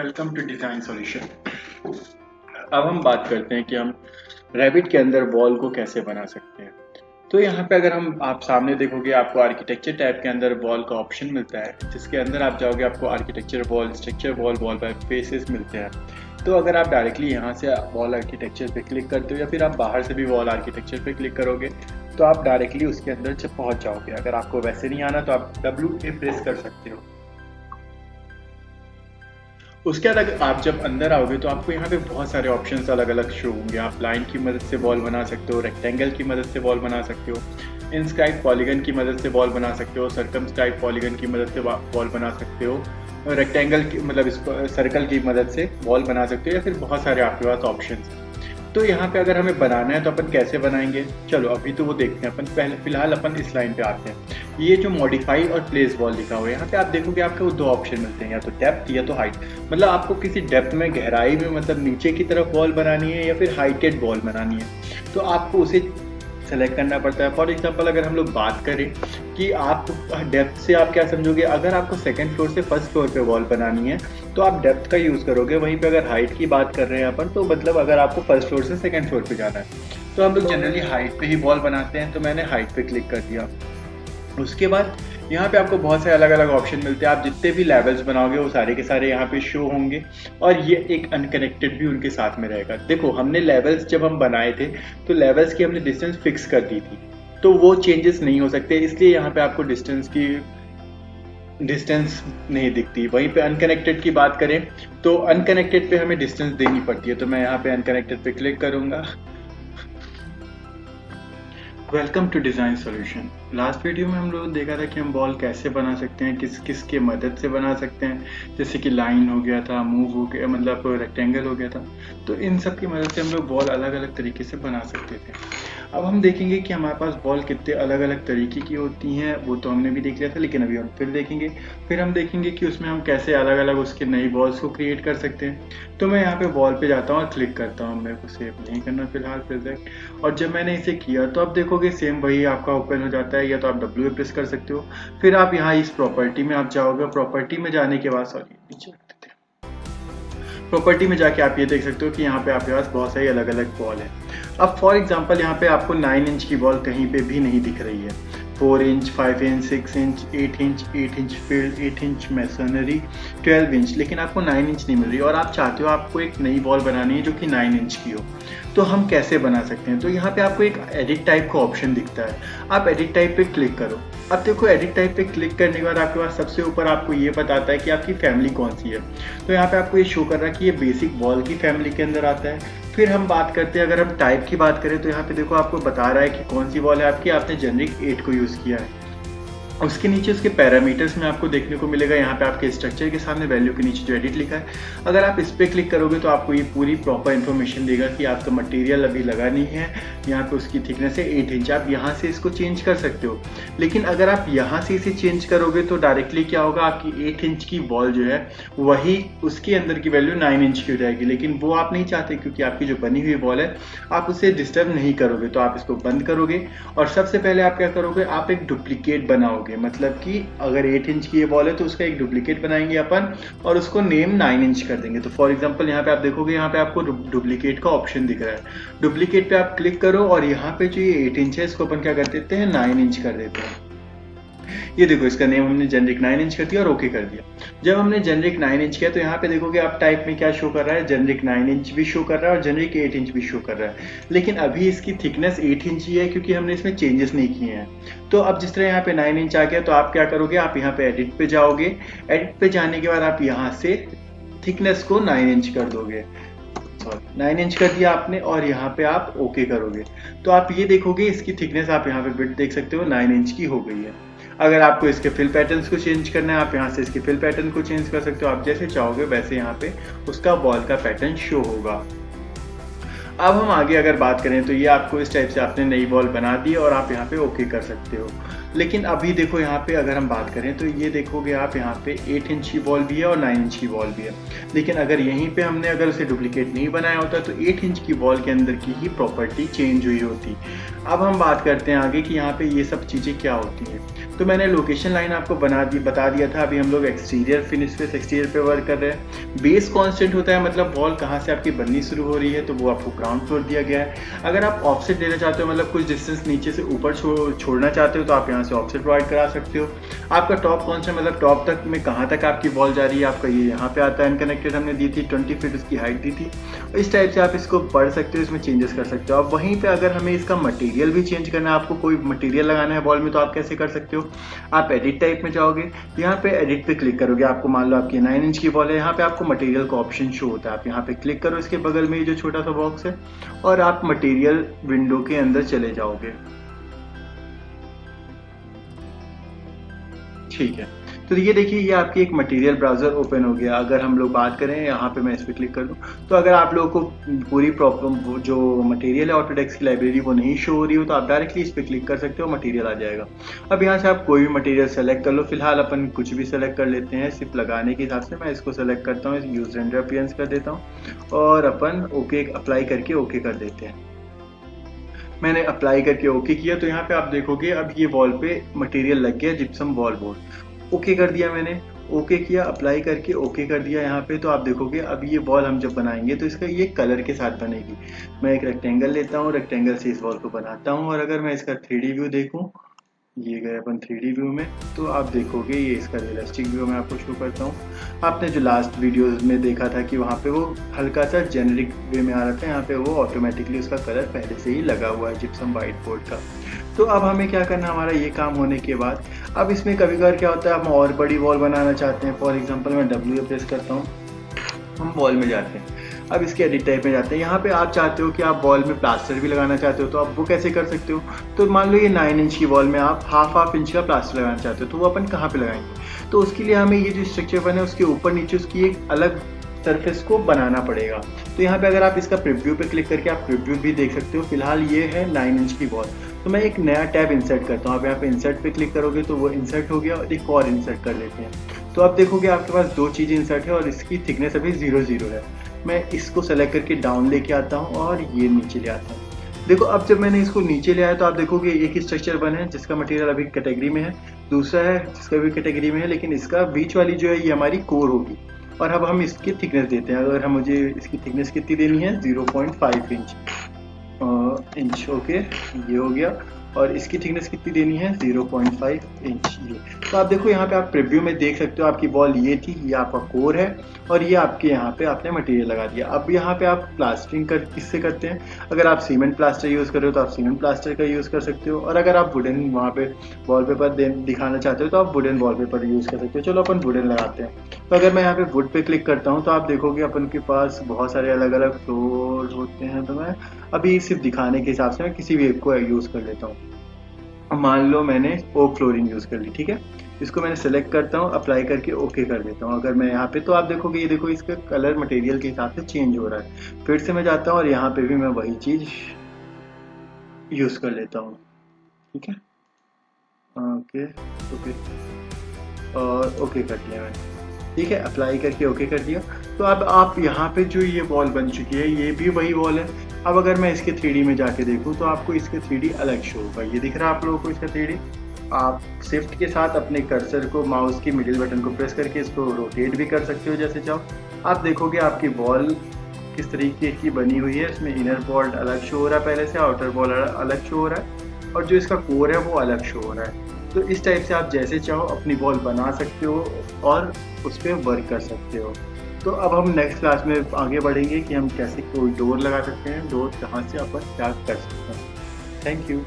Welcome to design solution. अब हम बात करते हैं कि हम रैबिट के अंदर वॉल को कैसे बना सकते हैं। तो यहाँ पे अगर हम आप सामने देखोगे आपको आर्किटेक्चर टैब के अंदर वॉल का ऑप्शन मिलता है, जिसके अंदर आप जाओगे आपको architecture wall, structure wall, wall bye faces मिलते हैं। तो अगर आप डायरेक्टली यहाँ से वॉल आर्किटेक्चर पे क्लिक करते हो या फिर आप बाहर से भी वॉल आर्किटेक्चर पे क्लिक करोगे तो आप डायरेक्टली उसके अंदर जब पहुँच जाओगे। अगर आपको वैसे नहीं आना तो आप WA प्रेस कर सकते हो। उसके बाद आप जब अंदर आओगे तो आपको यहाँ पे बहुत सारे ऑप्शंस अलग अलग शो होंगे। आप लाइन की मदद से वॉल बना सकते हो, रेक्टेंगल की मदद से वॉल बना सकते हो, इनस्क्राइब पॉलीगन की मदद से वॉल बना सकते हो, सर्कमस्क्राइब पॉलीगन की मदद से वॉल बना सकते हो, रेक्टेंगल की मतलब सर्कल की मदद से वॉल बना सकते हो, या फिर बहुत सारे आपके पास ऑप्शंस हैं। तो यहाँ पे अगर हमें बनाना है तो अपन कैसे बनाएंगे, चलो अभी तो वो देखते हैं। अपन पहले फिलहाल अपन इस लाइन पे आते हैं। ये जो मॉडिफाई और प्लेस वॉल लिखा हुआ है, यहाँ पे आप देखोगे आपको दो ऑप्शन मिलते हैं, या तो डेप्थ या तो हाइट। मतलब आपको किसी डेप्थ में, गहराई में, मतलब नीचे की तरफ वॉल बनानी है या फिर हाइटेड वॉल बनानी है, तो आपको उसे सेलेक्ट करना पड़ता है। फॉर एग्जांपल अगर हम लोग बात करें कि आप डेप्थ से आप क्या समझोगे, अगर आपको सेकंड फ्लोर से फर्स्ट फ्लोर पे वॉल बनानी है तो आप डेप्थ का यूज़ करोगे। वहीं पे अगर हाइट की बात कर रहे हैं अपन, तो मतलब अगर आपको फर्स्ट फ्लोर से सेकंड फ्लोर पे जाना है तो हम लोग जनरली हाइट पे ही वॉल बनाते हैं। तो मैंने हाइट पे क्लिक कर दिया। उसके बाद यहाँ पे आपको बहुत सारे अलग अलग ऑप्शन मिलते हैं। आप जितने भी लेवल्स बनाओगे वो सारे के सारे यहाँ पे शो होंगे, और ये एक अनकनेक्टेड भी उनके साथ में रहेगा। देखो, हमने लेवल्स जब हम बनाए थे तो लेवल्स की हमने डिस्टेंस फिक्स कर दी थी, तो वो चेंजेस नहीं हो सकते, इसलिए यहाँ पे आपको डिस्टेंस नहीं दिखती। वहीं पे अनकनेक्टेड की बात करें तो अनकनेक्टेड पे हमें डिस्टेंस देनी पड़ती है। तो मैं यहाँ पे अनकनेक्टेड पे क्लिक करूंगा। Welcome to design solution. Last video में हम लोगों ने देखा था कि हम वॉल कैसे बना सकते हैं, किस के मदद से बना सकते हैं। जैसे कि लाइन हो गया था, मूव हो गया, मतलब रेक्टेंगल हो गया था। तो इन सब की मदद से हम लोग वॉल अलग अलग तरीके से बना सकते थे। अब हम देखेंगे कि हमारे पास वॉल कितने अलग अलग तरीके की होती हैं, वो तो हमने भी देख लिया था, लेकिन अभी हम फिर देखेंगे। फिर हम देखेंगे कि उसमें हम कैसे अलग अलग उसके नई वॉल्स को क्रिएट कर सकते हैं। तो मैं यहाँ पे वॉल पे जाता हूँ और क्लिक करता हूँ। मेरे को सेव नहीं करना फिलहाल प्रोजेक्ट। और जब मैंने इसे किया तो अब देखोगे सेम वही आपका ओपन हो जाता है, या तो आप WA प्रेस कर सकते हो। फिर आप यहाँ इस प्रॉपर्टी में आप जाओगे। प्रॉपर्टी में जाने के बाद, सॉरी नीचे रख देते हैं, प्रॉपर्टी में जाके आप ये देख सकते हो कि यहाँ पे आपके पास बहुत सारी अलग अलग वॉल है। अब फॉर एग्जांपल यहाँ पे आपको 9 इंच की वॉल कहीं पे भी नहीं दिख रही है। 4 inch, 5 inch, 6 inch, 8 inch, 8 inch field, 8 inch masonry, 12 inch, लेकिन आपको 9 इंच नहीं मिल रही, और आप चाहते हो आपको एक नई वॉल बनानी है जो कि 9 इंच की हो। तो हम कैसे बना सकते हैं? तो यहाँ पे आपको एक एडिट टाइप का ऑप्शन दिखता है। आप एडिट टाइप पे क्लिक करो। अब देखो, एडिट टाइप पे क्लिक करने के बाद आपके पास सबसे ऊपर आपको ये बताता है कि आपकी फैमिली कौन सी है। तो यहाँ पे आपको ये शो कर रहा है कि ये बेसिक वॉल की फैमिली के अंदर आता है। फिर हम बात करते हैं, अगर हम टाइप की बात करें तो यहाँ पे देखो आपको बता रहा है कि कौन सी वॉल है आपकी। आपने जेनरिक 8 को यूज़ किया है। उसके नीचे उसके पैरामीटर्स में आपको देखने को मिलेगा, यहाँ पे आपके स्ट्रक्चर के सामने वैल्यू के नीचे जो एडिट लिखा है, अगर आप इस पर क्लिक करोगे तो आपको ये पूरी प्रॉपर इन्फॉर्मेशन देगा कि आपका मटेरियल अभी लगा नहीं है। यहाँ पे उसकी थिकनेस है 8 इंच। आप यहाँ से इसको चेंज कर सकते हो, लेकिन अगर आप यहाँ से इसे चेंज करोगे तो डायरेक्टली क्या होगा, आपकी 8 इंच की वॉल जो है वही उसके अंदर की वैल्यू 9 इंच की हो जाएगी। लेकिन वो आप नहीं चाहते, क्योंकि आपकी जो बनी हुई वॉल है आप उसे डिस्टर्ब नहीं करोगे। तो आप इसको बंद करोगे और सबसे पहले आप क्या करोगे, आप एक डुप्लीकेट बनाओगे। मतलब कि अगर 8 इंच की ये वॉल है तो उसका एक डुप्लीकेट बनाएंगे अपन, और उसको नेम 9 इंच कर देंगे। तो फॉर एग्जांपल यहाँ पे आप देखोगे, यहाँ पे आपको डुप्लीकेट का ऑप्शन दिख रहा है। डुप्लीकेट पे आप क्लिक करो और यहाँ पे जो ये 8 इंच है इसको अपन क्या कर देते हैं, 9 इंच कर देते हैं। ये देखो, इसका नेम हमने जेनरिक 9 इंच कर दिया और ओके कर दिया। जब हमने जेनरिक 9 इंच किया तो यहाँ पे देखोगे आप टाइप में क्या शो कर रहा है, जेनरिक 9 इंच भी शो कर रहा है और जेनरिक 8 इंच भी शो कर रहा है। लेकिन अभी इसकी थिकनेस 8 इंच ही है, क्योंकि हमने इसमें चेंजेस नहीं किए हैं। तो अब जिस तरह यहाँ पे 9 इंच आ गया तो आप क्या करोगे, आप यहाँ पे एडिट पे जाओगे। एडिट पे जाने के बाद आप यहाँ से थिकनेस को 9 इंच कर दोगे। 9 इंच कर दिया आपने, और यहाँ पे आप ओके करोगे तो आप ये देखोगे इसकी थिकनेस आप यहाँ पे विड्थ देख सकते हो 9 इंच की हो गई है। अगर आपको इसके फिल पैटर्न्स को चेंज करना है, आप यहाँ से इसके फिल पैटर्न को चेंज कर सकते हो। आप जैसे चाहोगे वैसे यहाँ पे उसका वॉल का पैटर्न शो होगा। अब हम आगे अगर बात करें तो ये आपको इस टाइप से आपने नई वॉल बना दी और आप यहाँ पे ओके कर सकते हो। लेकिन अभी देखो, यहाँ पे अगर हम बात करें तो ये देखोगे आप यहाँ पे 8 इंच की वॉल भी है और 9 इंच की वॉल भी है। लेकिन अगर यहीं पे हमने अगर उसे डुप्लीकेट नहीं बनाया होता तो 8 इंच की वॉल के अंदर की ही प्रॉपर्टी चेंज हुई होती। अब हम बात करते हैं आगे कि यहाँ पे ये सब चीज़ें क्या होती हैं। तो मैंने लोकेशन लाइन आपको बता दिया था। अभी हम लोग एक्सटीरियर फिनिश पे एक्सटीरियर पे वर्क कर रहे हैं। बेस कांस्टेंट होता है, मतलब वॉल कहाँ से आपकी बननी शुरू हो रही है, तो वो आपको ग्राउंड फ्लोर दिया गया है। अगर आप ऑफसेट देना चाहते हो, मतलब कुछ डिस्टेंस नीचे से ऊपर छोड़ना चाहते हो, तो आप यहाँ से ऑफसेट प्रोवाइड करा सकते हो। आपका टॉप कांस्टेंट, मतलब टॉप तक में कहाँ तक आपकी वॉल जा रही है, आपका ये यहाँ पे आता है। अनकनेक्टेड हमने दी थी 20 फीट उसकी हाइट दी थी। इस टाइप से आप इसको पढ़ सकते हो, इसमें चेंजेस कर सकते हो। अब वहीं पे अगर हमें इसका मटेरियल भी चेंज करना है, आपको कोई मटेरियल लगाना है वॉल में, तो आप कैसे कर सकते हो। आप एडिट टाइप में जाओगे, यहाँ पे एडिट पे क्लिक करोगे। आपको मान लो आपकी 9 इंच की वॉल है, यहाँ पे आपको मटेरियल का ऑप्शन शो होता है। आप यहाँ पे क्लिक करो, इसके बगल में ये जो छोटा सा बॉक्स है, और आप मटेरियल विंडो के अंदर चले जाओगे। ठीक है, तो ये देखिए ये आपकी एक मटेरियल ब्राउज़र ओपन हो गया। अगर हम लोग बात करें, यहाँ पे मैं इस पर क्लिक कर दूँ, तो अगर आप लोगों को पूरी प्रॉब्लम जो मटेरियल है ऑटोडेस्क की लाइब्रेरी वो नहीं शो हो रही हो, तो आप डायरेक्टली इस पर क्लिक कर सकते हो, मटेरियल आ जाएगा। अब यहाँ से आप कोई भी मटेरियल सेलेक्ट कर लो। फिलहाल अपन कुछ भी सेलेक्ट कर लेते हैं, सिर्फ लगाने के हिसाब से। मैं इसको सेलेक्ट करता हूँ, यूज रेंडर अपीयरेंस कर देता हूँ, और अपन ओके अप्लाई करके ओके कर देते हैं। मैंने अप्लाई करके ओके किया, तो यहाँ पे आप देखोगे अब ये वॉल पे मटेरियल लग गया, जिप्सम वॉल बोर्ड। ओके कर दिया मैंने, ओके किया, अप्लाई करके ओके कर दिया यहाँ पे। तो आप देखोगे अब ये वॉल हम जब बनाएंगे तो इसका ये कलर के साथ बनेगी। मैं एक रेक्टेंगल लेता हूँ, रेक्टेंगल से इस वॉल को बनाता हूँ, और अगर मैं इसका 3D व्यू देखूँ, ये गए अपन 3D व्यू में, तो आप देखोगे ये इसका रियलिस्टिक व्यू मैं आपको शो करता हूँ। आपने जो लास्ट वीडियोस में देखा था कि वहाँ पे वो हल्का सा जेनरिक वे में आ रहा था, यहाँ पे वो ऑटोमेटिकली उसका कलर पहले से ही लगा हुआ है जिप्सम व्हाइट बोर्ड का। तो अब हमें क्या करना, हमारा ये काम होने के बाद अब इसमें कभी कभार क्या होता है, हम और बड़ी वॉल बनाना चाहते हैं। फॉर एग्जाम्पल मैं W प्रेस करता हूँ, हम वॉल में जाते हैं। अब इसके एडिट टाइप में जाते हैं। यहाँ पे आप चाहते हो कि आप वॉल में प्लास्टर भी लगाना चाहते हो, तो आप वो कैसे कर सकते हो। तो मान लो ये 9 इंच की वॉल में आप हाफ इंच का प्लास्टर लगाना चाहते हो, तो वो अपन कहाँ पे लगाएंगे। तो उसके लिए हमें ये जो स्ट्रक्चर बना है उसके ऊपर नीचे उसकी एक अलग सरफेस को बनाना पड़ेगा। तो यहाँ पे अगर आप इसका प्रीव्यू पे क्लिक करके आप प्रीव्यू भी देख सकते हो। फिलहाल ये है 9 इंच की वॉल, तो मैं एक नया टैब इंसर्ट करता हूँ। आप यहाँ पे इंसर्ट पे क्लिक करोगे तो वो इंसर्ट हो गया, और एक और इंसर्ट कर लेते हैं। तो आप देखोगे आपके पास 2 चीज़ें इंसर्ट है, और इसकी थिकनेस अभी 0 है। मैं इसको सेलेक्ट करके डाउन लेके आता हूँ, और ये नीचे ले आता हूँ। देखो अब जब मैंने इसको नीचे ले आया, तो आप देखोगे एक ही स्ट्रक्चर बना है जिसका मटेरियल अभी कैटेगरी में है, दूसरा है जिसका भी कैटेगरी में है, लेकिन इसका बीच वाली जो है ये हमारी कोर होगी। और अब हम इसकी थिकनेस देते हैं। अगर हम मुझे इसकी थिकनेस कितनी देनी है, 0.5 इंच। ओके, ये हो गया। और इसकी थिकनेस कितनी देनी है, 0.5 इंच। ये तो आप देखो यहाँ पे आप प्रीव्यू में देख सकते हो, आपकी वॉल ये थी, ये आपका कोर है, और ये आपके यहाँ पे आपने मटेरियल लगा दिया। अब यहाँ पे आप प्लास्टरिंग किससे करते हैं, अगर आप सीमेंट प्लास्टर यूज़ कर रहे हो तो आप सीमेंट प्लास्टर का यूज़ कर सकते हो, और अगर आप वुडन वहाँ पे वॉलपेपर दिखाना चाहते हो तो आप वुडन वॉलपेपर यूज़ कर सकते हो। चलो अपन वुडन लगाते हैं। तो अगर मैं यहाँ पे वुड पे क्लिक करता हूँ, तो आप देखोगे अपन के पास बहुत सारे अलग अलग फ्लोर होते हैं। तो मैं अभी सिर्फ दिखाने के हिसाब से मैं किसी भी एक को यूज़ कर लेता हूँ। मान लो मैंने ओक फ्लोरिंग यूज़ कर ली, ठीक है। इसको मैंने सेलेक्ट करता हूँ, अप्लाई करके ओके कर देता हूँ। अगर मैं यहाँ पे, तो आप देखोगे ये देखो इसका कलर मटेरियल के हिसाब से चेंज हो रहा है। फिर से मैं जाता हूँ और यहाँ पे भी मैं वही चीज़ यूज़ कर लेता हूँ, ठीक है। ओके ओके, और ओके कर दिया मैंने, ठीक है। अप्लाई करके ओके कर दिया। तो अब आप यहाँ पे जो ये वॉल बन चुकी है, ये भी वही वॉल है। अब अगर मैं इसके 3D में जाके देखूँ तो आपको इसके 3D अलग शो होगा। ये दिख रहा है आप लोगों को इसका 3D। आप शिफ्ट के साथ अपने कर्सर को, माउस की मिडिल बटन को प्रेस करके इसको रोटेट भी कर सकते हो जैसे चाहो। आप देखोगे आपकी वॉल किस तरीके की बनी हुई है। इसमें इनर वॉल अलग शो हो रहा है पहले से, आउटर वॉल अलग शो हो रहा है, और जो इसका कोर है वो अलग शो हो रहा है। तो इस टाइप से आप जैसे चाहो अपनी वॉल बना सकते हो और उस पर वर्क कर सकते हो। तो अब हम नेक्स्ट क्लास में आगे बढ़ेंगे कि हम कैसे कोई डोर लगा सकते हैं, डोर कहाँ से अपन क्या कर सकते हैं। Thank you.